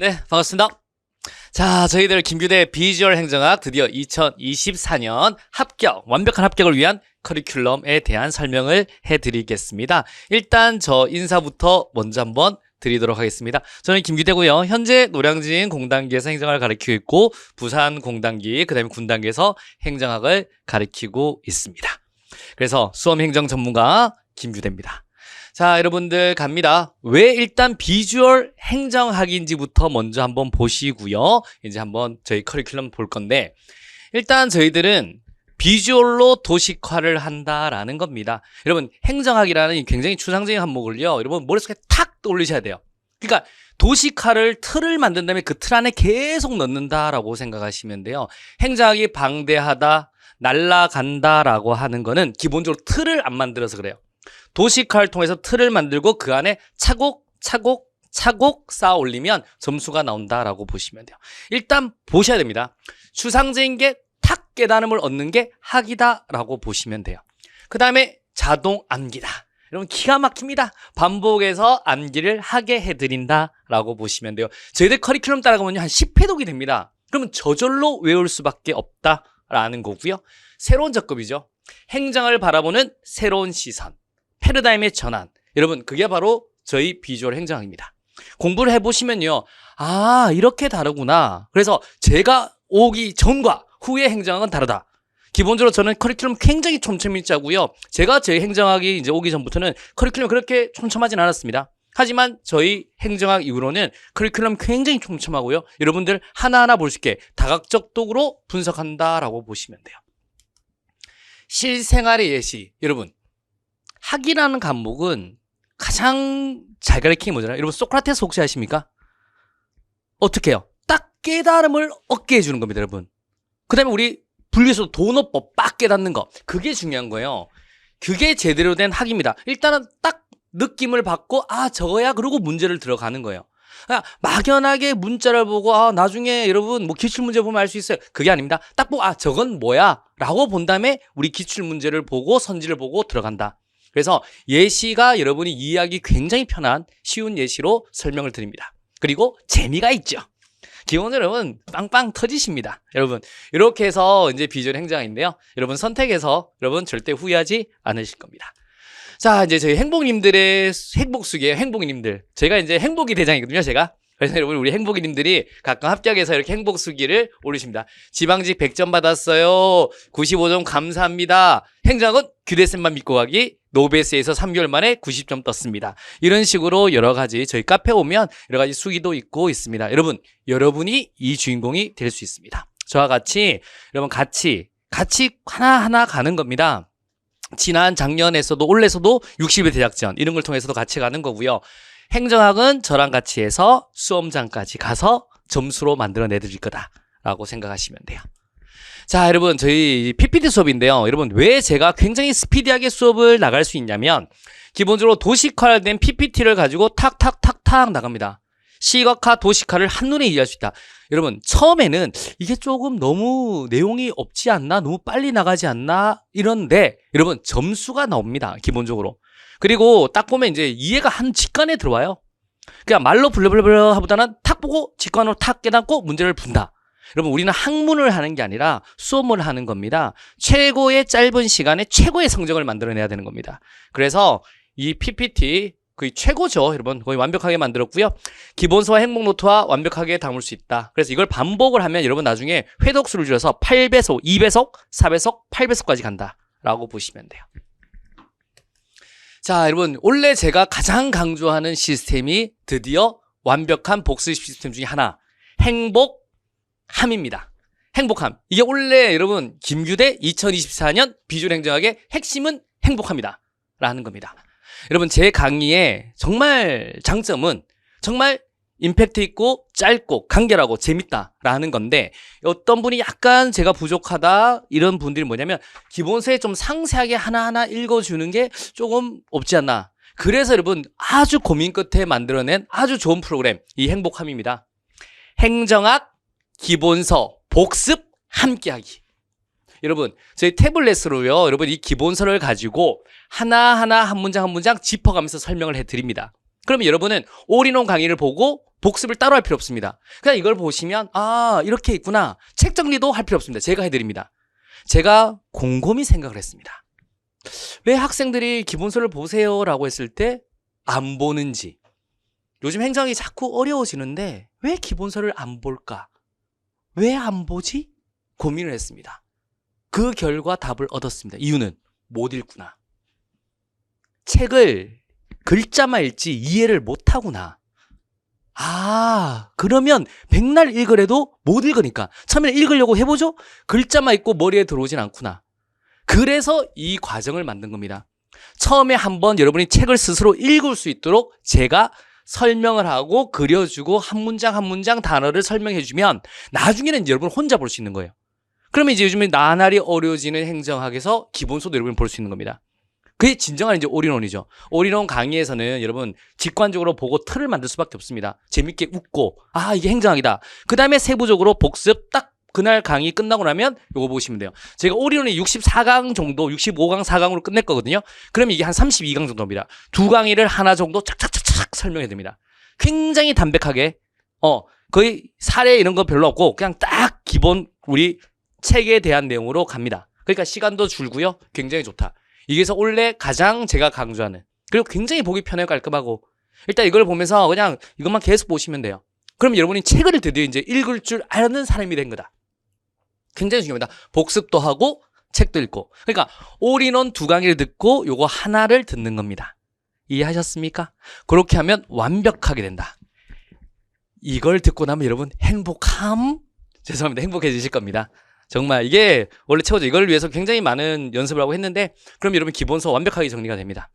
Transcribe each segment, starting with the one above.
네, 반갑습니다. 자, 저희들 김규대 비주얼 행정학 드디어 2024년 완벽한 합격을 위한 커리큘럼에 대한 설명을 해드리겠습니다. 일단 저 인사부터 먼저 한번 드리도록 하겠습니다. 저는 김규대고요. 현재 노량진 공단기에서 행정학을 가르치고 있고 부산 공단기, 그 다음에 군단기에서 행정학을 가르치고 있습니다. 그래서 수험행정 전문가 김규대입니다. 자, 여러분들 갑니다. 왜 일단 비주얼 행정학인지부터 먼저 한번 보시고요. 이제 한번 저희 커리큘럼 볼 건데, 일단 저희들은 비주얼로 도식화를 한다라는 겁니다. 여러분, 행정학이라는 굉장히 추상적인 항목을요, 여러분 머릿속에 탁 떠올리셔야 돼요. 그러니까 도식화를 틀을 만든 다음에 그 틀 안에 계속 넣는다라고 생각하시면 돼요. 행정학이 방대하다, 날아간다라고 하는 거는 기본적으로 틀을 안 만들어서 그래요. 도식화를 통해서 틀을 만들고 그 안에 차곡 쌓아 올리면 점수가 나온다라고 보시면 돼요. 일단 보셔야 됩니다. 추상적인 게 탁 깨달음을 얻는 게 학이다라고 보시면 돼요. 그 다음에 자동 암기다. 여러분 기가 막힙니다. 반복해서 암기를 하게 해드린다라고 보시면 돼요. 저희들 커리큘럼 따라가면 한 10회독이 됩니다. 그러면 저절로 외울 수밖에 없다라는 거고요. 새로운 접근이죠. 행정을 바라보는 새로운 시선. 패러다임의 전환. 여러분 그게 바로 저희 비주얼 행정학입니다. 공부를 해보시면요. 아 이렇게 다르구나. 그래서 제가 오기 전과 후의 행정학은 다르다. 기본적으로 저는 커리큘럼 굉장히 촘촘히 짜고요. 제가 제 행정학이 이제 오기 전부터는 커리큘럼 그렇게 촘촘하진 않았습니다. 하지만 저희 행정학 이후로는 커리큘럼 굉장히 촘촘하고요. 여러분들 하나하나 볼 수 있게 다각적으로 분석한다라고 보시면 돼요. 실생활의 예시. 여러분 학이라는 과목은 가장 잘 가르치는 게 뭐잖아요. 여러분 소크라테스 혹시 아십니까? 어떻게 해요? 딱 깨달음을 얻게 해주는 겁니다, 여러분. 그 다음에 우리 분리수도 도노법 빡 깨닫는 거. 그게 중요한 거예요. 그게 제대로 된 학입니다. 일단은 딱 느낌을 받고 아 저거야 그러고 문제를 들어가는 거예요. 그냥 막연하게 문자를 보고 아 나중에 여러분 뭐 기출문제 보면 알 수 있어요. 그게 아닙니다. 딱 보고 아 저건 뭐야 라고 본 다음에 우리 기출문제를 보고 선지를 보고 들어간다. 그래서 예시가 여러분이 이해하기 굉장히 편한 쉬운 예시로 설명을 드립니다. 그리고 재미가 있죠. 기본적으로 여러분 빵빵 터지십니다. 여러분 이렇게 해서 이제 비주얼 행정학인데요. 여러분 선택해서 여러분 절대 후회하지 않으실 겁니다. 자 이제 저희 행복님들의 행복수기예요. 행복님들 제가 이제 행복이 대장이거든요. 제가 그래서 여러분 우리 행복이님들이 가끔 합격해서 이렇게 행복수기를 올리십니다. 지방직 100점 받았어요. 95점 감사합니다. 행정학은 규대쌤만 믿고 가기. 노베스에서 3개월 만에 90점 떴습니다. 이런 식으로 여러 가지 저희 카페 오면 여러 가지 수기도 있고 있습니다. 여러분 여러분이 이 주인공이 될 수 있습니다. 저와 같이 여러분 같이 하나하나 가는 겁니다. 지난 작년에서도 올해서도 60일 대작전 이런 걸 통해서도 같이 가는 거고요. 행정학은 저랑 같이 해서 수험장까지 가서 점수로 만들어내 드릴 거다라고 생각하시면 돼요. 자 여러분 저희 PPT 수업인데요. 여러분 왜 제가 굉장히 스피디하게 수업을 나갈 수 있냐면 기본적으로 도식화된 PPT를 가지고 탁탁탁탁 나갑니다. 시각화 도식화를 한눈에 이해할 수 있다. 여러분 처음에는 이게 조금 너무 내용이 없지 않나? 너무 빨리 나가지 않나? 이런데 여러분 점수가 나옵니다. 기본적으로. 그리고 딱 보면 이제 이해가 한 직관에 들어와요. 그냥 말로 블러블러 하보다는 탁 보고 직관으로 탁 깨닫고 문제를 푼다. 여러분 우리는 학문을 하는 게 아니라 수업을 하는 겁니다. 최고의 짧은 시간에 최고의 성적을 만들어내야 되는 겁니다. 그래서 이 PPT 거의 최고죠. 여러분 거의 완벽하게 만들었고요. 기본서와 행복노트와 완벽하게 담을 수 있다. 그래서 이걸 반복을 하면 여러분 나중에 회독수를 줄여서 8배속, 2배속, 4배속, 8배속까지 간다라고 보시면 돼요. 자 여러분 원래 제가 가장 강조하는 시스템이 드디어 완벽한 복습 시스템 중에 하나 행복함입니다. 행복함 이게 원래 여러분 김규대 2024년 비주얼 행정학의 핵심은 행복합니다 라는 겁니다. 여러분 제 강의의 정말 장점은 정말 임팩트 있고 짧고 간결하고 재밌다라는 건데 어떤 분이 약간 제가 부족하다 이런 분들이 뭐냐면 기본서에 좀 상세하게 하나하나 읽어주는 게 조금 없지 않나. 그래서 여러분 아주 고민 끝에 만들어낸 아주 좋은 프로그램 이 행복함입니다. 행정학 기본서 복습 함께하기. 여러분 저희 태블릿으로요 여러분 이 기본서를 가지고 하나하나 한 문장 한 문장 짚어가면서 설명을 해드립니다. 그러면 여러분은 올인원 강의를 보고 복습을 따로 할 필요 없습니다. 그냥 이걸 보시면 아 이렇게 있구나. 책 정리도 할 필요 없습니다. 제가 해드립니다. 제가 곰곰이 생각을 했습니다. 왜 학생들이 기본서를 보세요 라고 했을 때 안 보는지. 요즘 행정이 자꾸 어려워지는데 왜 기본서를 안 볼까? 왜 안 보지? 고민을 했습니다. 그 결과 답을 얻었습니다. 이유는 못 읽구나. 책을 글자만 읽지 이해를 못하구나. 아, 그러면 백날 읽으래도 못 읽으니까. 처음에 읽으려고 해보죠? 글자만 읽고 머리에 들어오진 않구나. 그래서 이 과정을 만든 겁니다. 처음에 한번 여러분이 책을 스스로 읽을 수 있도록 제가 설명을 하고 그려주고 한 문장 한 문장 단어를 설명해주면 나중에는 이제 여러분 혼자 볼 수 있는 거예요. 그러면 이제 요즘에 나날이 어려워지는 행정학에서 기본서도 여러분 볼 수 있는 겁니다. 그게 진정한 이제 올인원이죠. 올인원 강의에서는 여러분 직관적으로 보고 틀을 만들 수밖에 없습니다. 재밌게 웃고 아 이게 행정학이다. 그 다음에 세부적으로 복습 딱 그날 강의 끝나고 나면 요거 보시면 돼요. 제가 올인원이 64강 정도 65강 4강으로 끝낼 거거든요. 그러면 이게 한 32강 정도입니다. 두 강의를 하나 정도 착착착착 설명해 줍니다. 굉장히 담백하게 거의 사례 이런 거 별로 없고 그냥 딱 기본 우리 책에 대한 내용으로 갑니다. 그러니까 시간도 줄고요. 굉장히 좋다. 이게서 원래 가장 제가 강조하는 그리고 굉장히 보기 편하고 깔끔하고 일단 이걸 보면서 그냥 이것만 계속 보시면 돼요. 그럼 여러분이 책을 드디어 이제 읽을 줄 아는 사람이 된 거다. 굉장히 중요합니다. 복습도 하고 책도 읽고 그러니까 올인원 두 강의를 듣고 요거 하나를 듣는 겁니다. 이해하셨습니까? 그렇게 하면 완벽하게 된다. 이걸 듣고 나면 여러분 죄송합니다. 행복해지실 겁니다. 정말 이게 원래 최고죠. 이걸 위해서 굉장히 많은 연습을 하고 했는데 그럼 여러분 기본서 완벽하게 정리가 됩니다.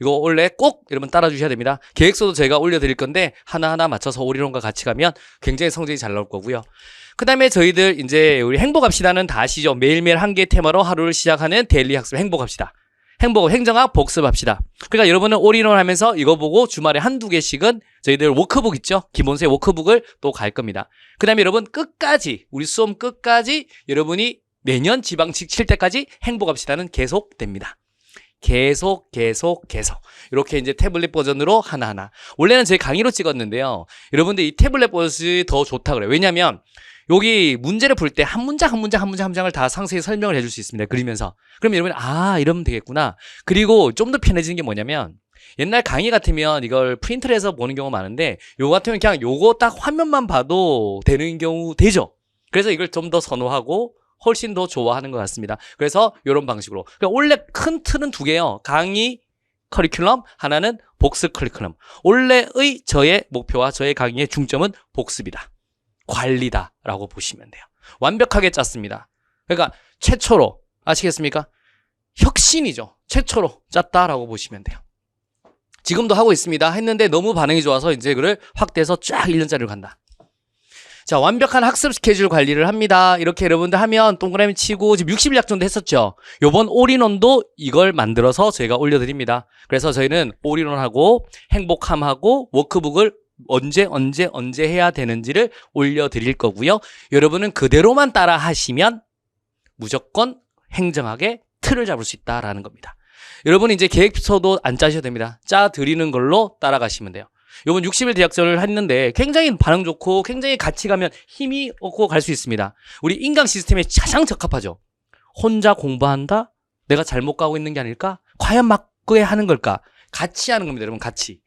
이거 원래 꼭 여러분 따라 주셔야 됩니다. 계획서도 제가 올려드릴 건데 하나하나 맞춰서 올인원과 같이 가면 굉장히 성적이 잘 나올 거고요. 그 다음에 저희들 이제 우리 행복합시다는 다 아시죠? 매일매일 한 개의 테마로 하루를 시작하는 데일리 학습 행복합시다. 행정학 복습합시다. 그러니까 여러분은 올인원 하면서 이거 보고 주말에 한두 개씩은 저희들 워크북 있죠? 기본서의 워크북을 또 갈 겁니다. 그 다음에 여러분 끝까지 우리 수업 끝까지 여러분이 내년 지방직 칠 때까지 행복합시다는 계속됩니다. 계속 이렇게 이제 태블릿 버전으로 하나하나. 원래는 제 강의로 찍었는데요. 여러분들 이 태블릿 버전이 더 좋다 그래요. 왜냐면 여기 문제를 풀 때 한 문장 한 문장을 다 상세히 설명을 해줄 수 있습니다. 그리면서. 그럼 여러분이 이러면 되겠구나. 그리고 좀 더 편해지는 게 뭐냐면 옛날 강의 같으면 이걸 프린트를 해서 보는 경우가 많은데 요거 같으면 그냥 요거 딱 화면만 봐도 되는 경우 되죠. 그래서 이걸 좀 더 선호하고 훨씬 더 좋아하는 것 같습니다. 그래서 이런 방식으로. 그러니까 원래 큰 틀은 두 개예요. 강의 커리큘럼, 하나는 복습 커리큘럼. 원래의 저의 목표와 저의 강의의 중점은 복습이다. 관리다라고 보시면 돼요. 완벽하게 짰습니다. 그러니까 최초로 아시겠습니까? 혁신이죠. 최초로 짰다라고 보시면 돼요. 지금도 하고 있습니다. 했는데 너무 반응이 좋아서 이제 그걸 확대해서 쫙 1년짜리로 간다. 자, 완벽한 학습 스케줄 관리를 합니다. 이렇게 여러분들 하면 동그라미 치고 지금 60일 정도 했었죠. 요번 올인원도 이걸 만들어서 저희가 올려드립니다. 그래서 저희는 올인원하고 행복함하고 워크북을 언제 해야 되는지를 올려드릴 거고요. 여러분은 그대로만 따라 하시면 무조건 행정학의 틀을 잡을 수 있다라는 겁니다. 여러분 이제 계획서도 안 짜셔도 됩니다. 짜 드리는 걸로 따라가시면 돼요. 요번 60일 대학전을 했는데 굉장히 반응 좋고 굉장히 같이 가면 힘이 얻고 갈 수 있습니다. 우리 인강 시스템에 가장 적합하죠. 혼자 공부한다? 내가 잘못 가고 있는 게 아닐까? 과연 맞게 하는 걸까? 같이 하는 겁니다. 여러분 같이.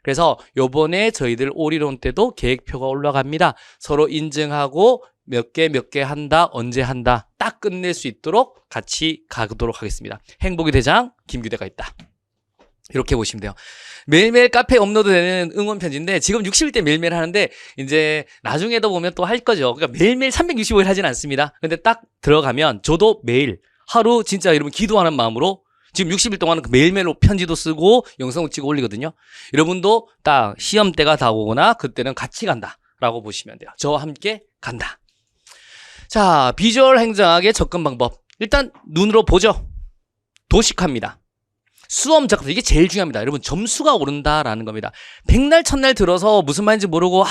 그래서 요번에 저희들 올인원 때도 계획표가 올라갑니다. 서로 인증하고 몇 개 한다, 언제 한다 딱 끝낼 수 있도록 같이 가도록 하겠습니다. 행복의 대장 김규대가 있다. 이렇게 보시면 돼요. 매일매일 카페에 업로드되는 응원 편지인데 지금 60일 때 매일매일 하는데 이제 나중에도 보면 또 할 거죠. 그러니까 매일매일 365일 하진 않습니다. 근데 딱 들어가면 저도 매일 하루 진짜 여러분 기도하는 마음으로 지금 60일 동안은 매일매일 편지도 쓰고 영상을 찍어 올리거든요. 여러분도 딱 시험 때가 다가오거나 그때는 같이 간다라고 보시면 돼요. 저와 함께 간다. 자, 비주얼 행정학의 접근 방법. 일단 눈으로 보죠. 도식합니다. 수험 적합 이게 제일 중요합니다. 여러분 점수가 오른다라는 겁니다. 백날 첫날 들어서 무슨 말인지 모르고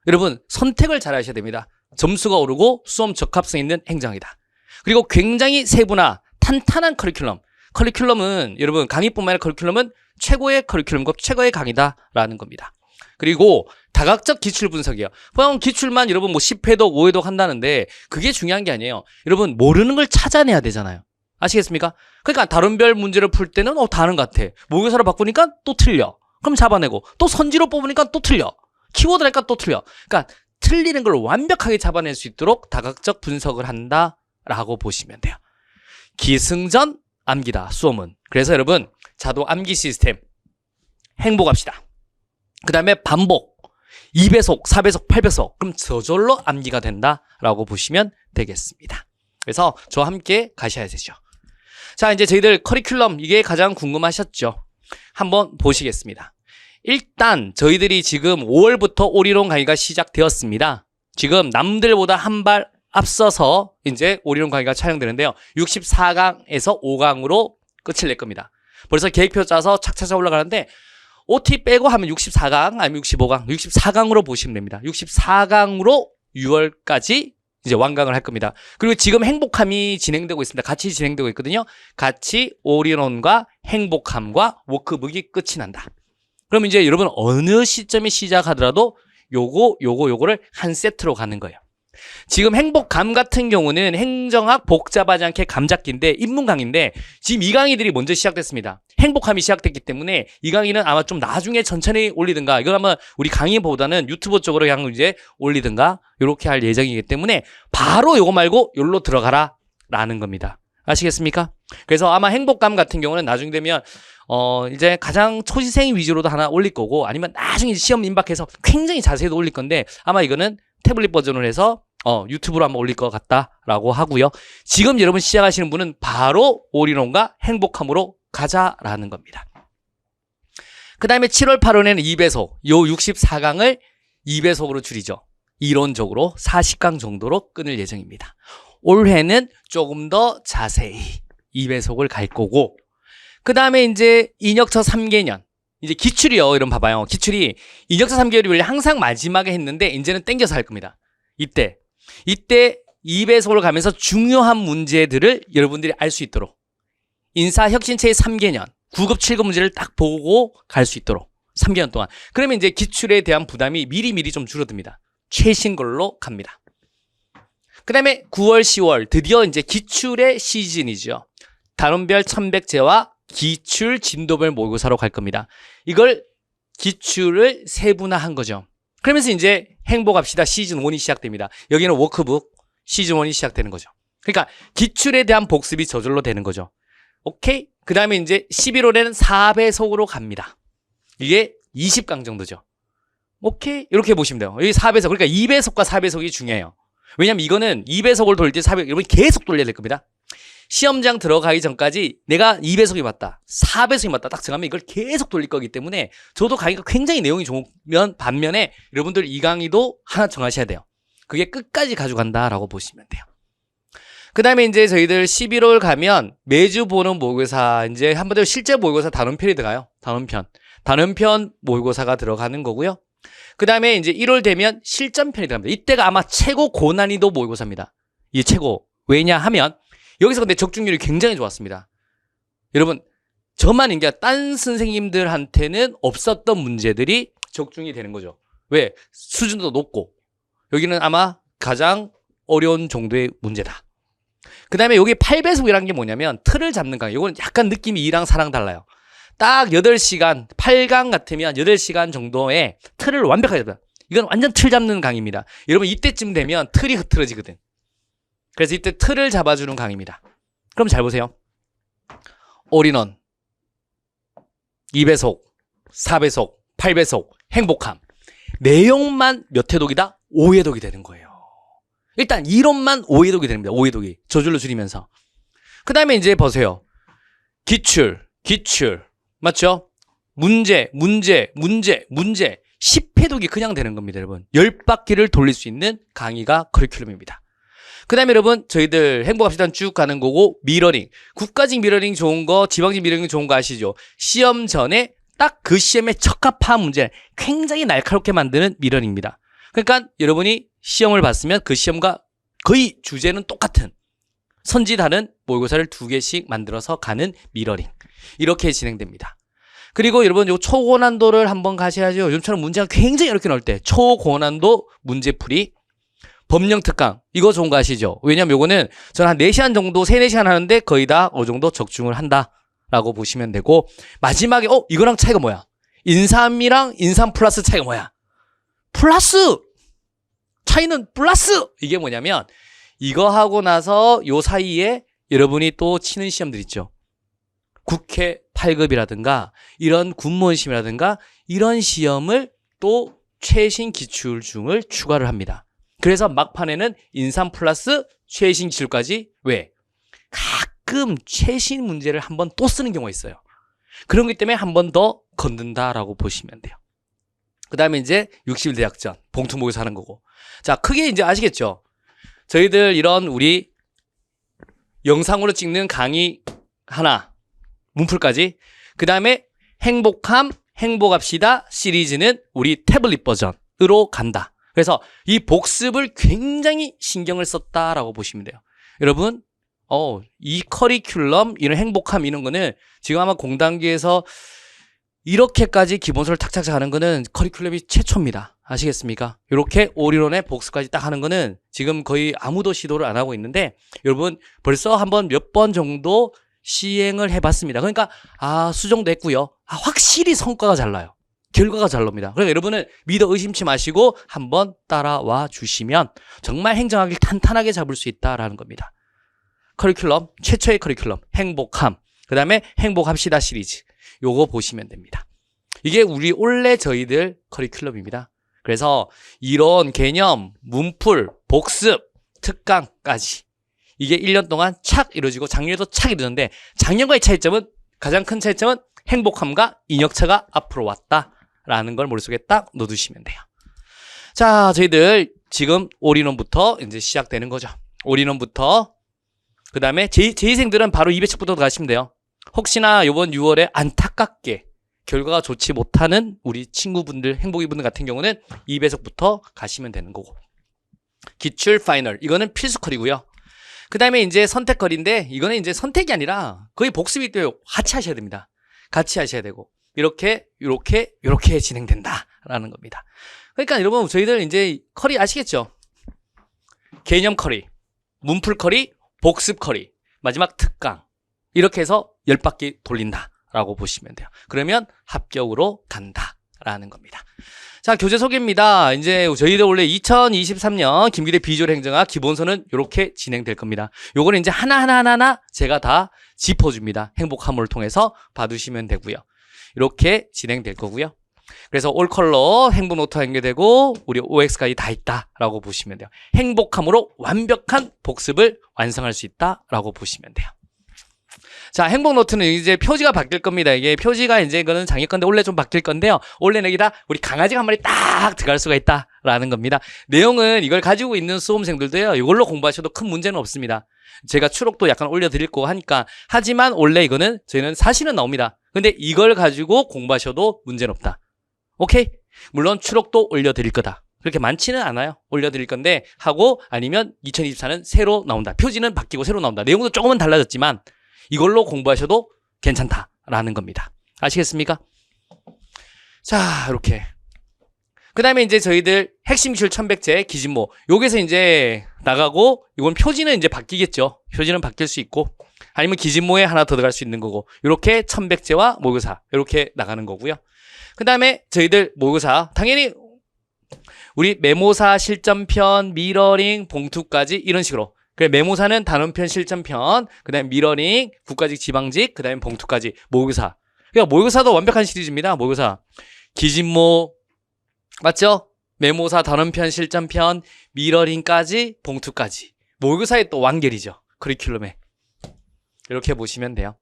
여러분 선택을 잘 하셔야 됩니다. 점수가 오르고 수험 적합성 있는 행정이다. 그리고 굉장히 세분화 탄탄한 커리큘럼은 여러분 강의뿐만 아니라 커리큘럼은 최고의 커리큘럼과 최고의 강의다라는 겁니다. 그리고 다각적 기출 분석이에요. 그냥 기출만 여러분 뭐 10회독, 5회독 한다는데 그게 중요한 게 아니에요. 여러분 모르는 걸 찾아내야 되잖아요. 아시겠습니까? 그러니까 다른별 문제를 풀 때는 다른 것 같아. 모의고사로 바꾸니까 또 틀려. 그럼 잡아내고 또 선지로 뽑으니까 또 틀려. 키워드 할까 또 틀려. 그러니까 틀리는 걸 완벽하게 잡아낼 수 있도록 다각적 분석을 한다라고 보시면 돼요. 기승전 암기다 수험은. 그래서 여러분 자동 암기 시스템 행복합시다. 그 다음에 반복 2배속, 4배속, 8배속 그럼 저절로 암기가 된다라고 보시면 되겠습니다. 그래서 저와 함께 가셔야 되죠. 자, 이제 저희들 커리큘럼 이게 가장 궁금하셨죠? 한번 보시겠습니다. 일단 저희들이 지금 5월부터 올이론 강의가 시작되었습니다. 지금 남들보다 한 발 앞서서 이제 올이론 강의가 촬영되는데요. 64강에서 5강으로 끝을 낼 겁니다. 벌써 계획표 짜서 착착착 올라가는데 OT 빼고 하면 64강 아니면 65강, 64강으로 보시면 됩니다. 64강으로 6월까지 이제 완강을 할 겁니다. 그리고 지금 행복함이 진행되고 있습니다. 같이 진행되고 있거든요. 같이 올인원과 행복함과 워크북이 끝이 난다. 그럼 이제 여러분 어느 시점에 시작하더라도 요거를 한 세트로 가는 거예요. 지금 행복감 같은 경우는 행정학 복잡하지 않게 감잡기인데 인문강인데 지금 이 강의들이 먼저 시작됐습니다. 행복함이 시작됐기 때문에 이 강의는 아마 좀 나중에 천천히 올리든가 이건 아마 우리 강의보다는 유튜브 쪽으로 그냥 이제 올리든가 이렇게 할 예정이기 때문에 바로 요거 말고 요로 들어가라 라는 겁니다. 아시겠습니까? 그래서 아마 행복감 같은 경우는 나중에 되면 이제 가장 초시생 위주로도 하나 올릴 거고 아니면 나중에 시험 임박해서 굉장히 자세히도 올릴 건데 아마 이거는 태블릿 버전으로 해서 유튜브로 한번 올릴 것 같다라고 하고요. 지금 여러분 시작하시는 분은 바로 올인원과 행복함으로 가자라는 겁니다. 그 다음에 7월 8월에는 2배속, 요 64강을 2배속으로 줄이죠. 이론적으로 40강 정도로 끊을 예정입니다. 올해는 조금 더 자세히 2배속을 갈 거고 그 다음에 이제 인역처 3개년 이제 기출이요. 이런 봐봐요. 기출이 인역처 3개월이 원래 항상 마지막에 했는데 이제는 땡겨서 할 겁니다. 이때 2배속을 가면서 중요한 문제들을 여러분들이 알 수 있도록 인사혁신체의 3개년 9급 7급 문제를 딱 보고 갈 수 있도록 3개년 동안 그러면 이제 기출에 대한 부담이 미리미리 좀 줄어듭니다. 최신 걸로 갑니다. 그 다음에 9월 10월 드디어 이제 기출의 시즌이죠. 단원별 천백제와 기출 진도별 모의고사로 갈 겁니다. 이걸 기출을 세분화한 거죠. 그러면서 이제 행복합시다 시즌 1이 시작됩니다. 여기는 워크북 시즌 1이 시작되는 거죠. 그러니까 기출에 대한 복습이 저절로 되는 거죠. 오케이? 그 다음에 이제 11월에는 4배속으로 갑니다. 이게 20강 정도죠. 오케이? 이렇게 보시면 돼요. 여기 4배속. 그러니까 2배속과 4배속이 중요해요. 왜냐면 이거는 2배속을 돌 때 4배속, 여러분이 계속 돌려야 될 겁니다. 시험장 들어가기 전까지 내가 2배속이 맞다, 4배속이 맞다 딱 정하면 이걸 계속 돌릴 거기 때문에 저도 강의가 굉장히 내용이 좋으면 반면에 여러분들 이 강의도 하나 정하셔야 돼요. 그게 끝까지 가져간다라고 보시면 돼요. 그 다음에 이제 저희들 11월 가면 매주 보는 모의고사 이제 한 번 더 실제 모의고사 단원편이 들어가요. 단원편 모의고사가 들어가는 거고요. 그 다음에 이제 1월 되면 실전편이 들어갑니다. 이때가 아마 최고 고난이도 모의고사입니다. 이게 최고. 왜냐하면 여기서 근데 적중률이 굉장히 좋았습니다. 여러분 저만인 게 딴 선생님들한테는 없었던 문제들이 적중이 되는 거죠. 왜? 수준도 높고 여기는 아마 가장 어려운 정도의 문제다. 그 다음에 여기 8배속이라는 게 뭐냐면 틀을 잡는 강의. 이거는 약간 느낌이 2랑 4랑 달라요. 딱 8시간 8강 같으면 8시간 정도의 틀을 완벽하게 잡아요. 이건 완전 틀 잡는 강의입니다. 여러분 이때쯤 되면 틀이 흐트러지거든. 그래서 이때 틀을 잡아주는 강의입니다. 그럼 잘 보세요. 올인원 2배속, 4배속, 8배속, 행복함. 내용만 몇 회독이다? 5회독이 되는 거예요. 일단 이론만 5회독이 됩니다. 5회독이. 저절로 줄이면서. 그 다음에 이제 보세요. 기출. 맞죠? 문제. 10회독이 그냥 되는 겁니다, 여러분. 10바퀴를 돌릴 수 있는 강의가 커리큘럼입니다. 그 다음에 여러분 저희들 행복합시다 쭉 가는 거고 미러링. 국가직 미러링 좋은 거 지방직 미러링 좋은 거 아시죠? 시험 전에 딱 그 시험에 적합한 문제 굉장히 날카롭게 만드는 미러링입니다. 그러니까 여러분이 시험을 봤으면 그 시험과 거의 주제는 똑같은 선지 다른 모의고사를 2개씩 만들어서 가는 미러링. 이렇게 진행됩니다. 그리고 여러분 요 초고난도를 한번 가셔야죠. 요즘처럼 문제가 굉장히 어렵게 나올 때 초고난도 문제풀이 법령 특강 이거 좋은 거 아시죠? 왜냐면 요거는 저는 한 4시간 정도 3, 4시간 하는데 거의 다 어느 정도 적중을 한다라고 보시면 되고 마지막에 이거랑 차이가 뭐야? 인삼이랑 인삼 플러스 차이가 뭐야? 플러스! 차이는 플러스! 이게 뭐냐면 이거 하고 나서 요 사이에 여러분이 또 치는 시험들 있죠. 국회 8급이라든가 이런 군무원 시험이라든가 이런 시험을 또 최신 기출중을 추가를 합니다. 그래서 막판에는 인삼 플러스 최신 기출까지 왜? 가끔 최신 문제를 한번 또 쓰는 경우가 있어요. 그런 거기 때문에 한 번 더 건든다라고 보시면 돼요. 그 다음에 이제 60일 대학전 봉투 모의고사 하는 거고. 자, 크게 이제 아시겠죠? 저희들 이런 우리 영상으로 찍는 강의 하나, 문풀까지. 그 다음에 행복함, 행복합시다 시리즈는 우리 태블릿 버전으로 간다. 그래서 이 복습을 굉장히 신경을 썼다라고 보시면 돼요. 여러분, 이 커리큘럼, 이런 행복함 이런 거는 지금 아마 공단기에서 이렇게까지 기본서를 탁탁 하는 거는 커리큘럼이 최초입니다. 아시겠습니까? 이렇게 올인원의 복습까지 딱 하는 거는 지금 거의 아무도 시도를 안 하고 있는데 여러분 벌써 한번 몇 번 정도 시행을 해봤습니다. 그러니까 수정도 했고요. 확실히 성과가 잘 나요. 결과가 잘 납니다. 그러니까 여러분은 믿어 의심치 마시고 한번 따라와 주시면 정말 행정학을 탄탄하게 잡을 수 있다라는 겁니다. 커리큘럼, 최초의 커리큘럼, 행복함, 그 다음에 행복합시다 시리즈 요거 보시면 됩니다. 이게 우리 원래 저희들 커리큘럼입니다. 그래서 이런 개념, 문풀, 복습, 특강까지 이게 1년 동안 착 이루어지고 작년에도 착 이루어졌는데 작년과의 차이점은 가장 큰 차이점은 행복함과 인역차가 앞으로 왔다라는 걸 머릿속에 딱 넣어두시면 돼요. 자, 저희들 지금 올인원부터 이제 시작되는 거죠. 올인원부터 그 다음에 제2생들은 바로 200척부터 가시면 돼요. 혹시나 이번 6월에 안타깝게 결과가 좋지 못하는 우리 친구분들, 행복이분들 같은 경우는 2배속부터 가시면 되는 거고. 기출 파이널 이거는 필수컬이고요. 그 다음에 이제 선택컬인데 이거는 이제 선택이 아니라 거의 복습이 또 같이 하셔야 됩니다. 같이 하셔야 되고 이렇게 진행된다라는 겁니다. 그러니까 여러분 저희들 이제 컬이 아시겠죠? 개념 컬이, 문풀 컬이, 복습 컬이, 마지막 특강 이렇게 해서 10바퀴 돌린다라고 보시면 돼요. 그러면 합격으로 간다라는 겁니다. 자, 교재 소개입니다. 이제 저희들 원래 2023년 김기대 비주얼 행정학 기본서는 이렇게 진행될 겁니다. 요거는 이제 하나하나 제가 다 짚어줍니다. 행복함을 통해서 봐두시면 되고요. 이렇게 진행될 거고요. 그래서 올 컬러 행복 노트와 연계되고 우리 OX까지 다 있다라고 보시면 돼요. 행복함으로 완벽한 복습을 완성할 수 있다라고 보시면 돼요. 자, 행복 노트는 이제 표지가 바뀔 겁니다. 이게 표지가 이제 이거는 작년 건데 원래 좀 바뀔 건데요. 원래는 여기다 우리 강아지가 한 마리 딱 들어갈 수가 있다라는 겁니다. 내용은 이걸 가지고 있는 수험생들도요. 이걸로 공부하셔도 큰 문제는 없습니다. 제가 추록도 약간 올려드릴 거고 하니까. 하지만 원래 이거는 저희는 사실은 나옵니다. 근데 이걸 가지고 공부하셔도 문제는 없다. 오케이? 물론 추록도 올려드릴 거다. 그렇게 많지는 않아요. 올려드릴 건데 하고 아니면 2024는 새로 나온다. 표지는 바뀌고 새로 나온다. 내용도 조금은 달라졌지만 이걸로 공부하셔도 괜찮다라는 겁니다. 아시겠습니까? 자, 이렇게. 그 다음에 이제 저희들 핵심 기출 1100제 기진모. 여기서 이제 나가고, 이건 표지는 이제 바뀌겠죠. 표지는 바뀔 수 있고, 아니면 기진모에 하나 더 들어갈 수 있는 거고, 이렇게 1100제와 모의고사, 이렇게 나가는 거고요. 그 다음에 저희들 모의고사, 당연히 우리 메모사, 실전편, 미러링, 봉투까지 이런 식으로. 그래, 메모사는 단원편, 실전편, 그 다음에 미러링, 국가직, 지방직, 그 다음에 봉투까지, 모의고사. 그러니까 모의고사도 완벽한 시리즈입니다. 모의고사. 기진모, 맞죠? 메모사, 단원편, 실전편, 미러링까지, 봉투까지. 모의고사의 또 완결이죠. 커리큘럼에. 이렇게 보시면 돼요.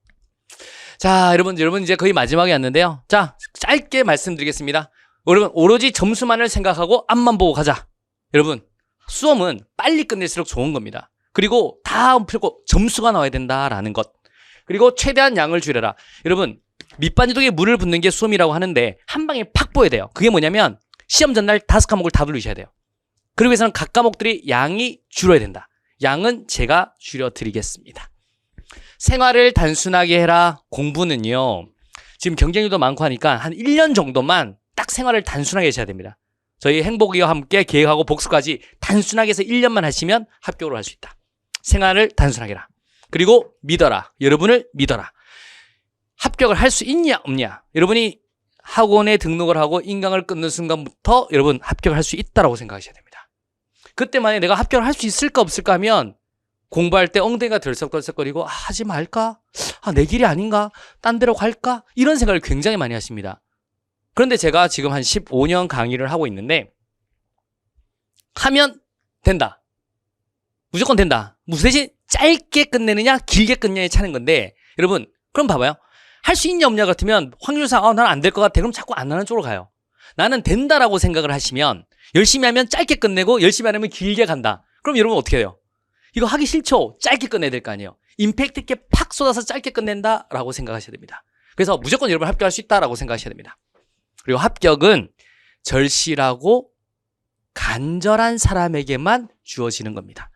자, 여러분 이제 거의 마지막에 왔는데요. 자, 짧게 말씀드리겠습니다. 여러분, 오로지 점수만을 생각하고 앞만 보고 가자. 여러분, 수험은 빨리 끝낼수록 좋은 겁니다. 그리고 다 풀고 점수가 나와야 된다라는 것. 그리고 최대한 양을 줄여라. 여러분, 밑반지독에 물을 붓는 게 수험이라고 하는데 한 방에 팍 보여야 돼요. 그게 뭐냐면 시험 전날 5과목을 다 돌리셔야 돼요. 그러기 위해서는 각 과목들이 양이 줄어야 된다. 양은 제가 줄여드리겠습니다. 생활을 단순하게 해라. 공부는요. 지금 경쟁률도 많고 하니까 한 1년 정도만 딱 생활을 단순하게 하셔야 됩니다. 저희 행복이와 함께 계획하고 복수까지 단순하게 해서 1년만 하시면 합격을 할 수 있다. 생활을 단순하게 해라. 그리고 믿어라. 여러분을 믿어라. 합격을 할 수 있냐 없냐. 여러분이 학원에 등록을 하고 인강을 끊는 순간부터 여러분 합격을 할 수 있다라고 생각하셔야 됩니다. 그때 만약에 내가 합격을 할 수 있을까 없을까 하면 공부할 때 엉덩이가 덜썩덜썩거리고 하지 말까? 내 길이 아닌가? 딴 데로 갈까? 이런 생각을 굉장히 많이 하십니다. 그런데 제가 지금 한 15년 강의를 하고 있는데 하면 된다. 무조건 된다. 무슨 대신 짧게 끝내느냐 길게 끝내느냐에 차는 건데 여러분 그럼 봐봐요. 할 수 있냐 없냐 같으면 확률상 나는 안 될 것 같아. 그럼 자꾸 안 하는 쪽으로 가요. 나는 된다라고 생각을 하시면 열심히 하면 짧게 끝내고 열심히 안 하면 길게 간다. 그럼 여러분 어떻게 해요? 이거 하기 싫죠? 짧게 끝내야 될 거 아니에요. 임팩트 있게 팍 쏟아서 짧게 끝낸다라고 생각하셔야 됩니다. 그래서 무조건 여러분 합격할 수 있다라고 생각하셔야 됩니다. 그리고 합격은 절실하고 간절한 사람에게만 주어지는 겁니다.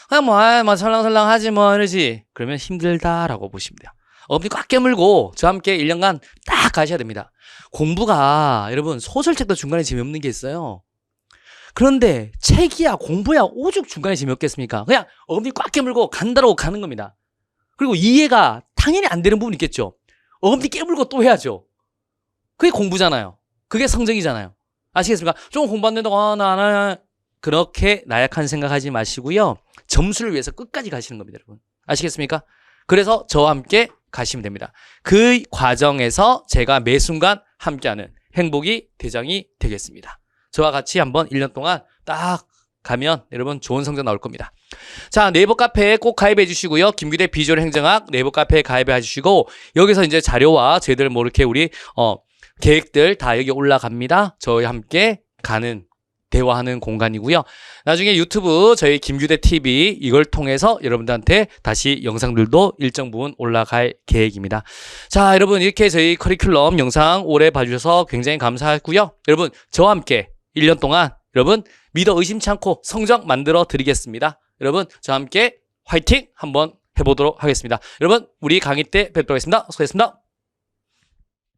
그냥 뭐 설렁설렁 하지 뭐 이러지. 그러면 힘들다라고 보시면 돼요. 어머니 꽉 깨물고 저와 함께 1년간 딱 가셔야 됩니다. 공부가 여러분 소설책도 중간에 재미없는 게 있어요. 그런데 책이야 공부야 오죽 중간에 재미없겠습니까? 그냥 어금니 꽉 깨물고 간다라고 가는 겁니다. 그리고 이해가 당연히 안 되는 부분이 있겠죠. 어금니 깨물고 또 해야죠. 그게 공부잖아요. 그게 성적이잖아요. 아시겠습니까? 조금 공부 안 된다고 나 그렇게 나약한 생각하지 마시고요. 점수를 위해서 끝까지 가시는 겁니다, 여러분. 아시겠습니까? 그래서 저와 함께 가시면 됩니다. 그 과정에서 제가 매 순간 함께하는 행복이 대장이 되겠습니다. 저와 같이 한번 1년 동안 딱 가면 여러분 좋은 성적 나올 겁니다. 자, 네이버 카페에 꼭 가입해 주시고요. 김규대 비주얼 행정학 네이버 카페에 가입해 주시고 여기서 이제 자료와 저희들 뭐 이렇게 우리 계획들 다 여기 올라갑니다. 저희 함께 가는 대화하는 공간이고요. 나중에 유튜브 저희 김규대 TV 이걸 통해서 여러분들한테 다시 영상들도 일정 부분 올라갈 계획입니다. 자, 여러분 이렇게 저희 커리큘럼 영상 오래 봐주셔서 굉장히 감사하고요. 여러분 저와 함께 1년 동안 여러분 믿어 의심치 않고 성적 만들어 드리겠습니다. 여러분 저와 함께 화이팅 한번 해보도록 하겠습니다. 여러분 우리 강의 때 뵙도록 하겠습니다. 수고하셨습니다.